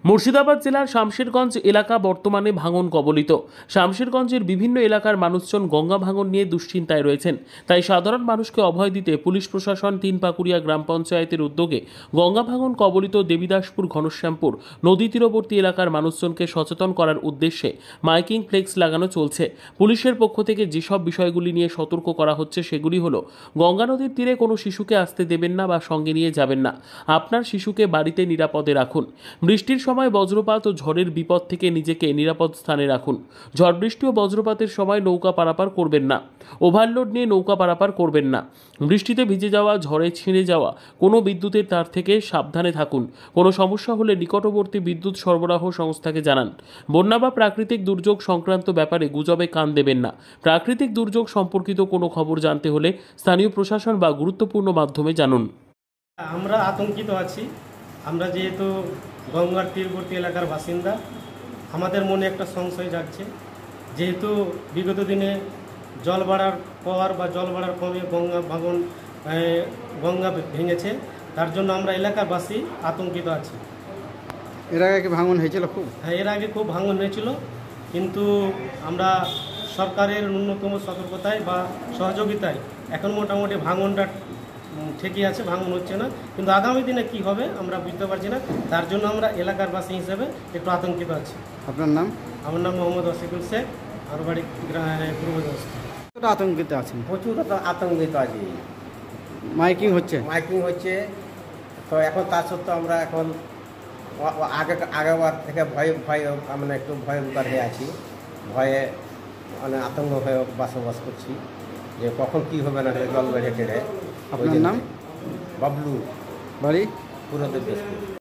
মুর্শিদাবাদ জেলার শামশেরগঞ্জ এলাকা বর্তমানে ভাঙন কবলিত। শামশেরগঞ্জের বিভিন্ন এলাকার মানুষজন গঙ্গা ভাঙন নিয়ে দুশ্চিন্তায় রয়েছেন। তাই সাধারণ মানুষকে অভয় দিতে পুলিশ প্রশাসন তিনপাকুড়িয়া গ্রাম পঞ্চায়েতের উদ্যোগে গঙ্গা ভাঙন কবলিত দেবীদাসপুর, ঘনশ্যামপুর নদী তীরবর্তী এলাকার মানুষজনকে সচেতন করার উদ্দেশ্যে মাইকিং ফ্লেক্স লাগানো চলছে। পুলিশের পক্ষ থেকে যেসব বিষয়গুলি নিয়ে সতর্ক করা হচ্ছে সেগুলি হলো, গঙ্গা নদীর তীরে কোনো শিশুকে আসতে দেবেন না বা সঙ্গে নিয়ে যাবেন না। আপনার শিশুকে বাড়িতে নিরাপদে রাখুন। বৃষ্টির সময় বজ্রপাত ও ঝড়ের বিপদ থেকে নিজেকে নিরাপদ স্থানে রাখুন। ঝড় বৃষ্টি ও বজ্রপাতের সময় নৌকা পারাপার করবেন না। ওভারলোড নিয়ে নৌকা পারাপার করবেন না। বৃষ্টিতে ভিজে যাওয়া, ঝড়ে ছিঁড়ে যাওয়া কোনো বিদ্যুতের তার থেকে সাবধানে থাকুন। কোনো সমস্যা হলে নিকটবর্তী বিদ্যুৎ সরবরাহ সংস্থাকে জানান। বন্যা বা প্রাকৃতিক দুর্যোগ সংক্রান্ত ব্যাপারে গুজবে কান দেবেন না। প্রাকৃতিক দুর্যোগ সম্পর্কিত কোনো খবর জানতে হলে স্থানীয় প্রশাসন বা গুরুত্বপূর্ণ মাধ্যমে জানুন। আমরা আতঙ্কিত আছি। আমরা যেহেতু গঙ্গার তীরবর্তী এলাকার বাসিন্দা, আমাদের মনে একটা সংশয় জাগছে। যেহেতু বিগত দিনে জল বাড়ার পর বা জল বাড়ার কমে গঙ্গা ভেঙেছে, তার জন্য আমরা এলাকাবাসী আতঙ্কিত আছি। এর আগে কি ভাঙন হয়েছিল? হ্যাঁ, এর আগে খুব ভাঙন হয়েছিল, কিন্তু আমরা সরকারের ন্যূনতম সতর্কতায় বা সহযোগিতায় এখন মোটামুটি ভাঙনটা ঠিকই আছে, ভাঙন হচ্ছে না। কিন্তু আগামী দিনে কি হবে আমরা বুঝতে পারছি না, তার জন্য আমরা এলাকার বাসী হিসেবে একটু আতঙ্কিত আছি। আপনার নাম? আমার নাম মোহাম্মদ ওয়াসিকুল শেখ, আমার বাড়ি পূর্ব দিনাজপুর। কতটা আতঙ্কিত আছেন? প্রচুর আতঙ্কিত আছি। মাইকিং হচ্ছে? মাইকিং হচ্ছে, তো এখন তা সত্ত্বেও আমরা এখন আগেবার থেকে মানে একটু ভয়ঙ্কর হয়ে আছি। ভয়ে মানে আতঙ্ক হয়ে বসবাস করছি যে কখন কী হবে না, জল বেড়ে টেড়ে। আপনার নাম? বাবলু, বাড়ি? পূর্ব দিনাজপুর।